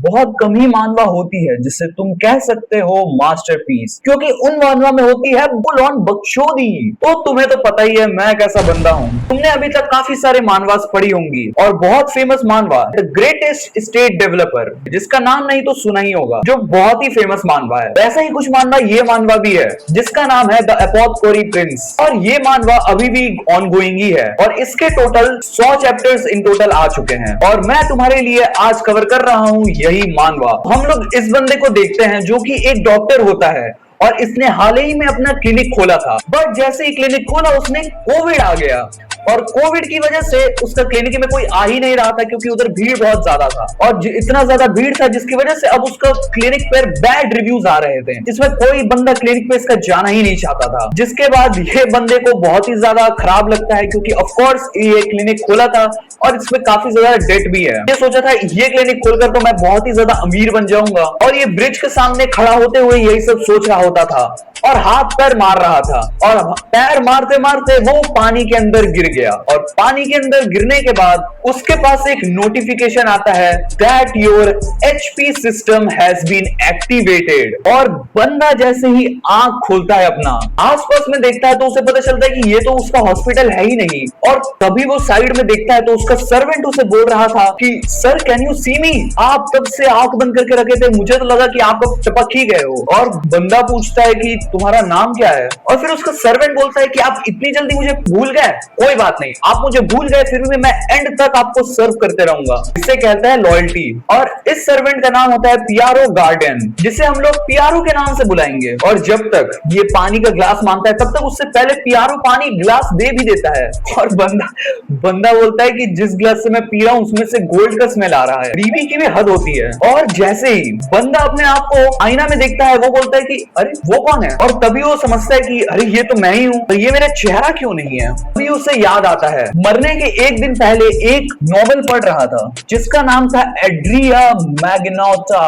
बहुत कम ही मानवा होती है जिससे तुम कह सकते हो मास्टरपीस, क्योंकि उन मानवा में होती है फुल ऑन बकचोदी। तो तुम्हें तो पता ही है मैं कैसा बंदा हूँ। तुमने अभी तक काफी सारे मानवास पढ़ी होंगी और बहुत फेमस मानवा द ग्रेटेस्ट स्टेट डेवलपर, जिसका नाम नहीं तो सुना ही होगा, जो बहुत ही फेमस मानवा है। वैसा ही कुछ मानवा ये मानवा भी है जिसका नाम है द अपोथेकोरी प्रिंस, और ये मानवा अभी भी ऑनगोइंग ही है और इसके टोटल 100 चैप्टर्स इन टोटल आ चुके हैं और मैं तुम्हारे लिए आज कवर कर रहा हूँ यही मानवा। हम लोग इस बंदे को देखते हैं जो कि एक डॉक्टर होता है और इसने हाल ही में अपना क्लिनिक खोला था, बट जैसे ही क्लिनिक खोला उसने कोविड आ गया और कोविड की वजह से उसका क्लिनिक में कोई आ ही नहीं रहा था क्योंकि उधर भीड़ बहुत ज्यादा था और इतना ज्यादा भीड़ था जिसकी वजह से अब उसका क्लिनिक पर बैड रिव्यूज आ रहे थे, जिसमें कोई बंदा क्लिनिक पे इसका जाना ही नहीं चाहता था। जिसके बाद ये बंदे को बहुत ही ज्यादा खराब लगता है क्योंकि ऑफ कोर्स ये क्लिनिक खोला था और इसमें काफी ज्यादा डेट भी है। ये सोचा था ये क्लिनिक खोलकर तो मैं बहुत ही ज्यादा अमीर बन जाऊंगा और ये ब्रिज के सामने खड़ा होते हुए यही सब सोच रहा होता था और हाथ पैर मार रहा था और पैर मारते मारते वो पानी के अंदर गिर गया और पानी के अंदर गिरने के बाद उसके पास एक नोटिफिकेशन आता है that your HP system has been activated. और बंदा जैसे ही आंख खोलता है अपना आसपास में देखता है तो उसे पता चलता है कि ये तो उसका हॉस्पिटल है ही नहीं और तभी वो साइड में देखता है तो उसका सर्वेंट उसे बोल रहा था कि सर कैन यू सी मी, आप कब से आंख बंद करके रखे थे, मुझे तो लगा कि आप अब टपक ही गए हो। और बंदा पूछता है कि तुम्हारा नाम क्या है और फिर उसका सर्वेंट बोलता है कि आप इतनी जल्दी मुझे भूल गए, कोई बात नहीं, आप मुझे भूल गए फिर भी मैं एंड तक आपको सर्व करते रहूंगा। इसे कहता है लॉयल्टी। और इस सर्वेंट का नाम होता है पियारो गार्डन, जिसे हम लोग पियारो के नाम से बुलाएंगे। और जब तक ये पानी का ग्लास मांगता है तब तक उससे पहले पियारो पानी ग्लास दे भी देता है और बंदा बोलता है कि जिस ग्लास से मैं पी रहा हूं उसमें से गोल्ड का स्मेल आ रहा है। बीवी की भी हद होती है। और जैसे ही बंदा अपने आप को आईना में देखता है वो बोलता है कि अरे वो कौन है, और तभी वो समझता है कि अरे ये तो मैं ही हूँ, तो ये मेरा चेहरा क्यों नहीं है। तभी उसे याद आता है मरने के एक दिन पहले एक नॉवेल पढ़ रहा था जिसका नाम था एड्रिया मैग्नोटा,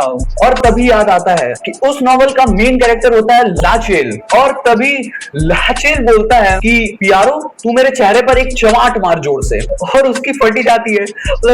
और तभी याद आता है कि उस नॉवेल का मेन कैरेक्टर होता है लाचेल। और तभी लाचेल बोलता है कि पियारो तू मेरे चेहरे पर एक चमाट मार जोर से, और उसकी फटी जाती है।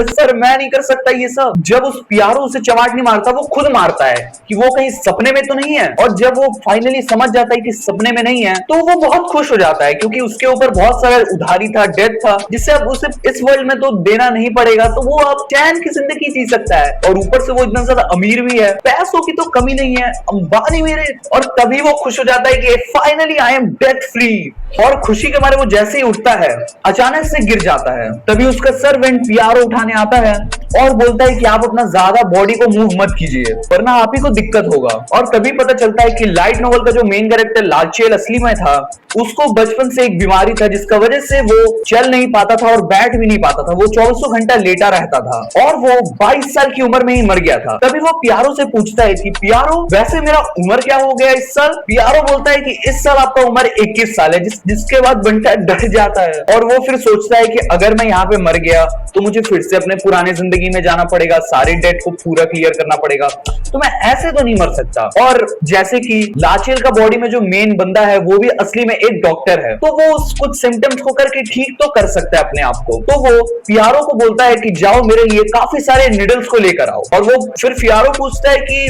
सर मैं नहीं कर सकता ये सब। जब उस पियारो उसे चमाट नहीं मारता वो खुद मारता है कि वो कहीं सपने में तो नहीं है, और जब वो फाइनली समझ जाता है कि सपने में नहीं है तो वो बहुत खुश हो जाता है क्योंकि उसके ऊपर बहुत सारा उधारी था, डेट था, जिससे अब उसे इस वर्ल्ड में तो देना नहीं पड़ेगा, तो वो अब चैन की जिंदगी जी सकता है। और ऊपर से वो इतना ज्यादा अमीर भी है, पैसों की तो कमी नहीं है, अंबानी मेरे। और तभी वो खुश हो जाता है कि finally I am debt free. और खुशी के मारे वो जैसे ही उठता है अचानक से गिर जाता है। तभी उसका सर्वेंट पियारो उठाने आता है और बोलता है कि आप अपना ज्यादा बॉडी को मूव मत कीजिए वरना आप ही को दिक्कत होगा। और तभी पता चलता है कि लाइट नोवेल का जो मेन कैरेक्टर लाचेल असली में था उसको बचपन से एक बीमारी था जिसका वजह से वो चल नहीं पाता था और बैठ भी नहीं पाता था, वो 24 घंटा लेटा रहता था और वो 22 साल की उम्र में ही मर गया था। तभी वो पियारो से पूछता है कि पियारो वैसे मेरा उम्र क्या हो गया इस साल। पियारो बोलता है कि इस साल आपका उम्र 21 साल है, जिसके बाद बंटा डर जाता है और वो फिर सोचता है कि अगर मैं यहाँ पे मर गया तो मुझे फिर से अपने पुराने जिंदगी में जाना पड़ेगा, सारी डेट को पूरा क्लियर करना पड़ेगा, तो मैं ऐसे तो नहीं मर सकता। और जैसे कि लाचेल का बॉडी में जो मेन बंदा है वो भी असली में एक डॉक्टर है, तो वो कुछ सिम्टम्स को करके ठीक तो कर सकता है अपने आप को। तो वो पियारो को बोलता है कि जाओ मेरे लिए काफी सारे निडल्स को लेकर आओ, और वो फिर पियारो पूछता है कि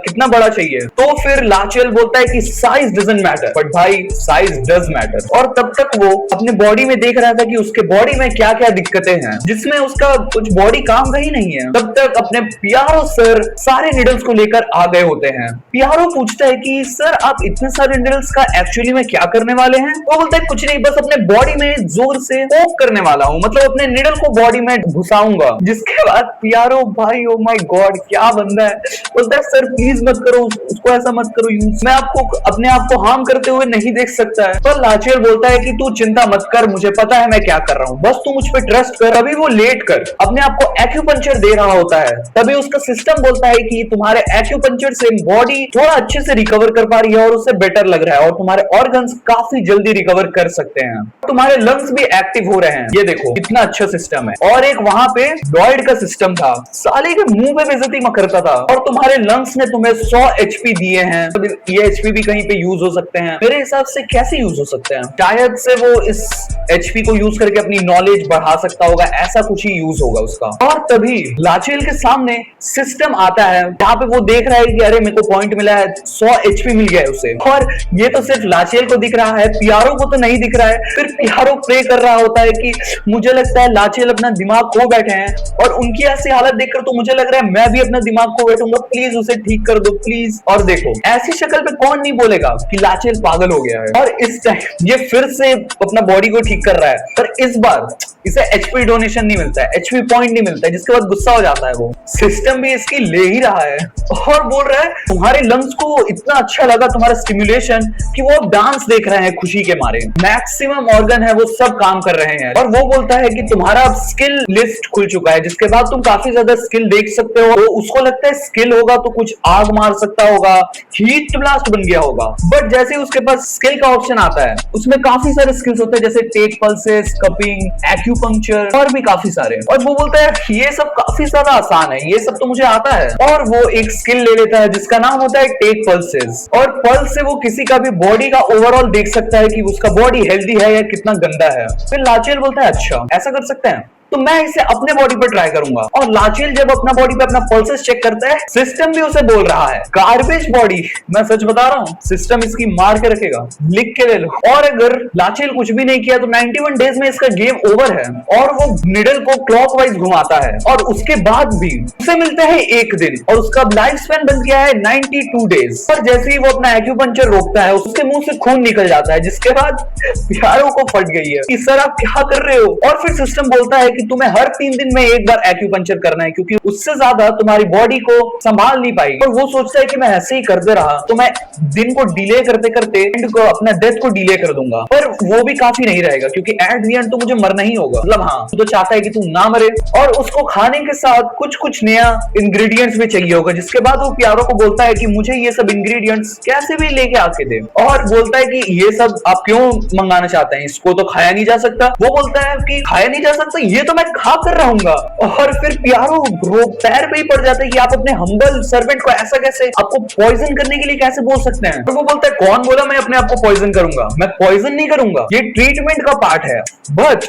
कितना बड़ा चाहिए, तो फिर लाचेल बोलता है कि साइज डजंट मैटर बट भाई साइज डज मैटर। और तब तक वो अपने बॉडी में देख रहा था कि उसके बॉडी में क्या क्या दिक्कतें हैं जिसमें उसका कुछ बॉडी काम का ही नहीं है। तब तक अपने पियारो सर सारे निडल्स को लेकर आ गए होते हैं। पियारो पूछता है कि सर आप इतने सारे निडल्स का एक्चुअली में क्या करने वाले हैं। वो बोलता है कुछ नहीं, बस अपने बॉडी में जोर से पोक करने वाला हूँ, मतलब अपने निडल को बॉडी में घुसाऊंगा। जिसके बाद पियारो भाई ओ माय गॉड क्या बंदा है, बोलता है सर प्लीज मत करो, उसको ऐसा मत करो, मैं आपको अपने आप को हार्म करते हुए नहीं देख सकता है। पर लाचेल बोलता है कि तू चिंता मत कर, मुझे पता है मैं क्या कर रहा हूँ, बस तू मुझ पे ट्रस्ट कर। अभी वो लेट कर अपने आप को एक्यूपंक्चर दे रहा होता है, तभी उसका सिस्टम बोलता है कि तुम्हारे एक्यूपंक्चर से बॉडी थोड़ा अच्छे से रिकवर कर पा रही है और उससे बेटर लग रहा है और तुम्हारे ऑर्गन्स काफी जल्दी रिकवर कर सकते हैं, तुम्हारे लंग्स भी एक्टिव हो रहे हैं। ये देखो कितना अच्छा सिस्टम है। और एक वहां पे लॉयड का सिस्टम था, साले के मुंह पे बेइज्जती करता था, और तुम्हारे लंग्स ने तुम्हें 100 HP एचपी दिए हैं, तो ये एचपी भी कहीं पे यूज हो सकते हैं। मेरे हिसाब से कैसे यूज हो सकते हैं, शायद से वो इस एचपी को यूज करके अपनी नॉलेज बढ़ा सकता होगा, ऐसा कुछ ही यूज होगा उसका। और तभी लाचेल के सामने सिस्टम आता है जहां पे वो देख रहा है कि अरे मेरे को पॉइंट मिला है, 100 एचपी मिल गया है उसे। और ये तो सिर्फ लाचेल को दिख रहा है, पियारो को तो नहीं दिख रहा है। फिर पियारो प्रे कर रहा होता है कि मुझे लगता है लाचेल अपना दिमाग खो बैठे हैं, और उनकी ऐसी हालत देखकर तो मुझे लग रहा है मैं भी अपना दिमाग खो बैठूंगा, प्लीज उसे ठीक कर दो प्लीज। और देखो ऐसी शक्ल पे कौन नहीं बोलेगा कि लाचेल पागल हो गया है। और इस टाइम ये फिर से अपना बॉडी को ठीक कर रहा है, पर इस बार इसे एचपी डोनेशन नहीं मिलता है, एचपी पॉइंट नहीं मिलता है, जिसके बाद गुस्सा हो जाता है वो। सिस्टम भी इसकी ले ही रहा है और बोल रहा है तुम्हारे लंग्स को इतना अच्छा लगा तुम्हारा स्टिमुलेशन कि वो डांस देख रहे हैं खुशी के मारे, मैक्सिमम ऑर्गन है वो सब काम कर रहे हैं। और वो बोलता है कि तुम्हारा स्किल लिस्ट खुल चुका है, जिसके बाद तुम काफी ज्यादा स्किल देख सकते हो। तो उसको लगता है स्किल होगा तो कुछ आग मार सकता होगा, हीट ब्लास्ट बन गया होगा। बट जैसे ही उसके पास स्किल का ऑप्शन आता है, उसमें काफी सारे स्किल्स होते हैं, जैसे टेक पल्सेस, कपिंग, एक्यूपंक्चर और भी काफी सारे। और वो बोलता है ये सब काफी ज्यादा आसान है, ये सब तो मुझे आता है। और वो एक स्किल ले लेता है जिसका नाम होता है टेक पल्सेस, और पल्स से वो किसी का भी बॉडी का ओवरऑल देख सकता है कि उसका बॉडी हेल्दी है या कितना गंदा है। फिर लाचेल बोलता है अच्छा ऐसा कर सकते हैं, तो मैं इसे अपने बॉडी पर ट्राई करूंगा। और लाचेल जब अपना बॉडी पे अपना पल्सेस चेक करता है, सिस्टम भी उसे बोल रहा है गार्बेज बॉडी। मैं सच बता रहा हूँ, सिस्टम इसकी मार के रखेगा, लिख के ले लो। और अगर लाचेल कुछ भी नहीं किया तो 91 डेज में इसका गेम ओवर है। और वो निडल को क्लॉकवाइज घुमाता है, और उसके बाद भी उसे मिलता है 1 दिन, और उसका लाइफ स्पैन बन गया है 92 डेज। और जैसे ही वो अपना एक्यूपंक्चर रोकता है, उसके मुंह से खून निकल जाता है, जिसके बाद प्यारों को फट गई है कि सर आप क्या कर रहे हो। और फिर सिस्टम बोलता है कि तुम्हें हर 3 दिन में एक बार एक्यूपंक्चर करना है, क्योंकि उससे ज्यादा तुम्हारी बॉडी को संभाल नहीं पाएगी। और वो सोचता है कि मैं ऐसे ही करते रहा तो मैं दिन को डिले करते करते एंड को अपना डेथ को डिले कर दूंगा। पर वो भी काफी नहीं रहेगा, क्योंकि एट द एंड तो मुझे मरना ही होगा। मतलब हाँ, तो चाहता है कि तू ना मरे, और उसको खाने के साथ कुछ कुछ नया इंग्रेडिएंट्स भी चाहिए होगा। जिसके बाद वो प्यारो को बोलता है कि मुझे ये सब इंग्रेडिएंट्स कैसे भी लेके आके दे। और बोलता है कि ये सब आप क्यों मंगाना चाहते हैं, इसको तो खाया नहीं जा सकता। वो बोलता है कि खाया नहीं जा सकता, ये तो मैं खा कर रहूंगा। और फिर प्यारो पैर पे ही पड़ जाता है कि आप अपने हम्बल सर्वेंट को ऐसा कैसे, आपको पॉइजन करने के लिए कैसे बोल सकते हैं। तो वो बोलता है कौन बोला मैं अपने आप को पॉइजन करूंगा, मैं पॉइजन नहीं करूंगा, ये ट्रीटमेंट का पार्ट है। बट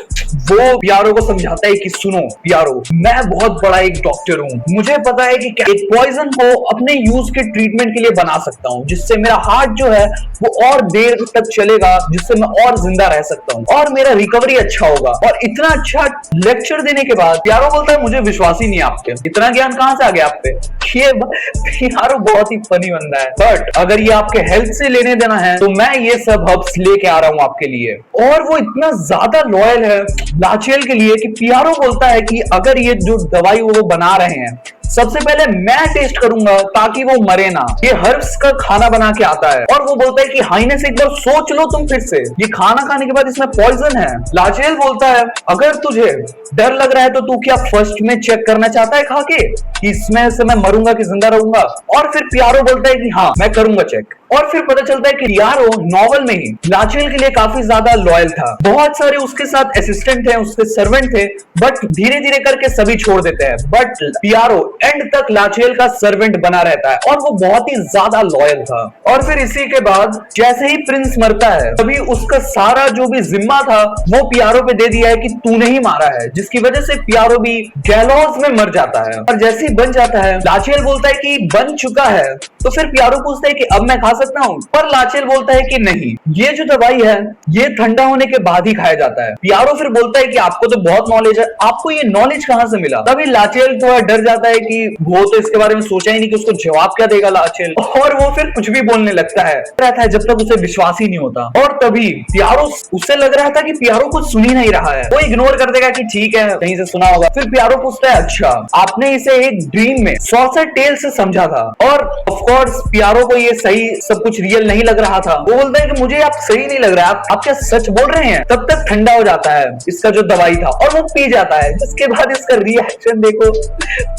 वो प्यारो को समझाता है कि सुनो प्यारो, मैं बहुत बड़ा एक डॉक्टर हूँ, मुझे पता है कि एक पॉइजन को अपने यूज के ट्रीटमेंट के लिए बना सकता हूँ, जिससे मेरा हार्ट जो है वो और देर तक चलेगा, जिससे मैं और जिंदा रह सकता हूँ और मेरा रिकवरी अच्छा होगा। और इतना अच्छा लेक्चर देने के बाद प्यारो बोलता है मुझे विश्वास ही नहीं आपके, इतना ज्ञान कहां से आ गया आप पे। ये प्यारो बहुत ही फनी बंदा है। बट अगर ये आपके हेल्थ से लेने देना है तो मैं ये सब हर्ब्स लेके आ रहा हूं आपके लिए। और वो इतना ज्यादा लॉयल है लाचेल के लिए कि प्यारो बोलता है कि अगर ये जो दवाई वो बना रहे हैं सबसे पहले मैं टेस्ट करूंगा ताकि वो मरे ना। ये हर्ब्स का खाना बना के आता है, और वो बोलता है कि हाइनेस एक बार सोच लो तुम फिर से, ये खाना खाने के बाद इसमें पॉइजन है। लाचेल बोलता है अगर तुझे डर लग रहा है तो तू क्या फर्स्ट में चेक करना चाहता है खा के कि इसमें से मैं मरूंगा कि जिंदा रहूंगा। और फिर प्यारो बोलता है कि हाँ मैं करूंगा चेक। और फिर पता चलता है कि प्यारो नॉवल में ही लाचेल के लिए काफी ज्यादा लॉयल था, बहुत सारे उसके साथ असिस्टेंट थे, उसके सर्वेंट थे, बट धीरे धीरे करके सभी छोड़ देते हैं। बट प्यारो एंड तक लाचेल का सर्वेंट बना रहता है, और वो बहुत ही ज्यादा लॉयल था। और फिर इसी के बाद जैसे ही प्रिंस मरता है, तभी उसका सारा जो भी जिम्मा था वो प्यारो पे दे दिया है कि तूने ही मारा है, जिसकी वजह से प्यारो भी गैलोज में मर जाता है। और जैसे ही बन जाता है, लाचेल बोलता है कि बन चुका है, तो फिर प्यारो पूछता है कि अब मैं खा सकता हूँ, पर लाचेल बोलता है कि नहीं, ये जो दवाई है ये ठंडा होने के बाद ही खाया जाता है। प्यारो फिर बोलता है कि आपको तो बहुत नॉलेज है, आपको ये नॉलेज कहां से मिला। तभी लाचेल थोड़ा डर जाता है कि वो तो इसके बारे में सोचा ही नहीं कि उसको जवाब क्या देगा लाचेल, और वो फिर कुछ भी बोलने लगता है जब तक उसे विश्वास ही नहीं होता। और तभी प्यारो, उसे लग रहा था कि प्यारो कुछ सुन ही नहीं रहा है, वो इग्नोर कर देगा कि ठीक है कहीं से सुना होगा। फिर प्यारो पूछता है अच्छा आपने इसे एक ड्रीम में सॉर्सर टेल से समझा था। और ऑफ कोर्स प्यारो को ये सही सब कुछ रियल नहीं लग रहा था। वो बोलता है कि मुझे आप सही नहीं लग रहा है, आप क्या सच बोल रहे हैं। तब तक ठंडा हो जाता है इसका जो दवाई था और वो पी जाता है, जिसके बाद इसका रिएक्शन देखो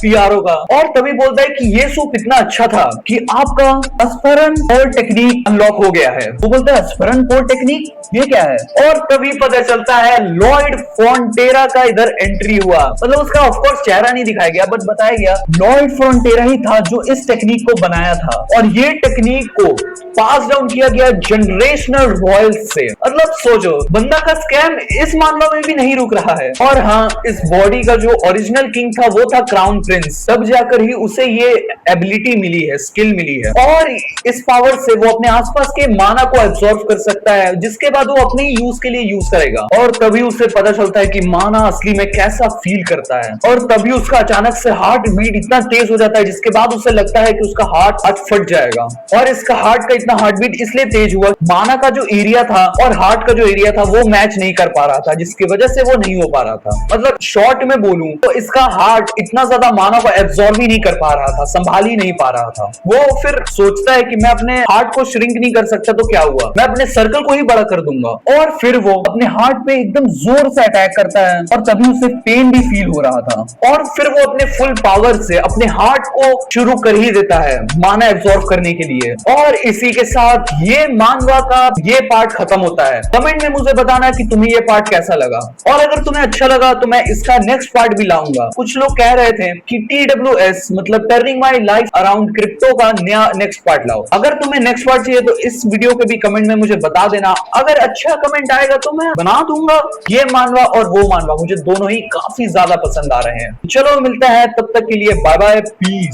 पीआरओ का। और तभी बोलता है कि ये सूप इतना अच्छा था कि आपका एस्पेरन पोर टेक्निक अनलॉक हो गया है। वो बोलता है एस्पेरन पोर टेक्निक ये क्या है? और तभी पता चलता है लॉयड फोंटेरा का इधर एंट्री हुआ। मतलब उसका ऑफकोर्स चेहरा नहीं दिखाया गया बट बताया गया लॉयड फोंटेरा ही था जो इस टेक्निक को बनाया था। और ये टेक्निक को पास डाउन किया गया जनरेशनल रॉयल्स से। मतलब सोचो, बंदा का स्कैम इस मामले में भी नहीं रुक रहा है। और हाँ, इस बॉडी का जो ओरिजिनल किंग था वो था क्राउन प्रिंस। तब जाकर ही उसे ये एबिलिटी मिली है, स्किल मिली है। और इस पावर से वो अपने आसपास के माना को एब्सॉर्ब कर सकता है, जिसके बाद वो अपने यूज के लिए यूज करेगा। और तभी उसे पता चलता है कि माना असली में कैसा फील करता है। और तभी उसका अचानक से हार्ट बीट इतना तेज हो जाता है, जिसके बाद उसे लगता है कि उसका हार्ट आज फट जाएगा। और इसका हार्ट का इतना हार्ट बीट इसलिए तेज हुआ, माना का जो एरिया था और हार्ट का जो एरिया था वो मैच नहीं कर पा रहा था, जिसकी वजह से वो नहीं हो पा रहा था। मतलब शॉर्ट में बोलूं तो इसका हार्ट इतना ज्यादा माना को एब्सॉर्ब ही नहीं कर पा रहा था, संभाल ही नहीं पा रहा था। वो फिर सोचता है कि मैं अपने हार्ट को श्रिंक नहीं कर सकता तो क्या हुआ, मैं अपने सर्कल को ही बड़ा कर दूंगा। और फिर वो अपने हार्ट पे एकदम जोर से अटैक करता है और तभी उसे पेन भी फील हो रहा था। और फिर वो अपने फुल पावर से अपने हार्ट को शुरू कर ही देता है माना एब्सॉर्ब करने के लिए। और इसी के साथ ये मानवा का ये पार्ट खत्म होता है। कमेंट में मुझे बताना कि तुम्हें ये पार्ट कैसा लगा, और अगर तुम्हें अच्छा लगा तो मैं इसका नेक्स्ट पार्ट भी लाऊंगा। कुछ लोग कह रहे थे कि TWS मतलब turning my life around crypto का नया नेक्स्ट पार्ट लाओ। अगर तुम्हें नेक्स्ट पार्ट चाहिए तो इस वीडियो के भी कमेंट में मुझे बता देना। अगर अच्छा कमेंट आएगा तो मैं बना दूंगा। ये मानवा और वो मानवा मुझे दोनों ही काफी ज्यादा पसंद आ रहे हैं। चलो मिलते हैं, तब तक के लिए बाय बाय, पीस।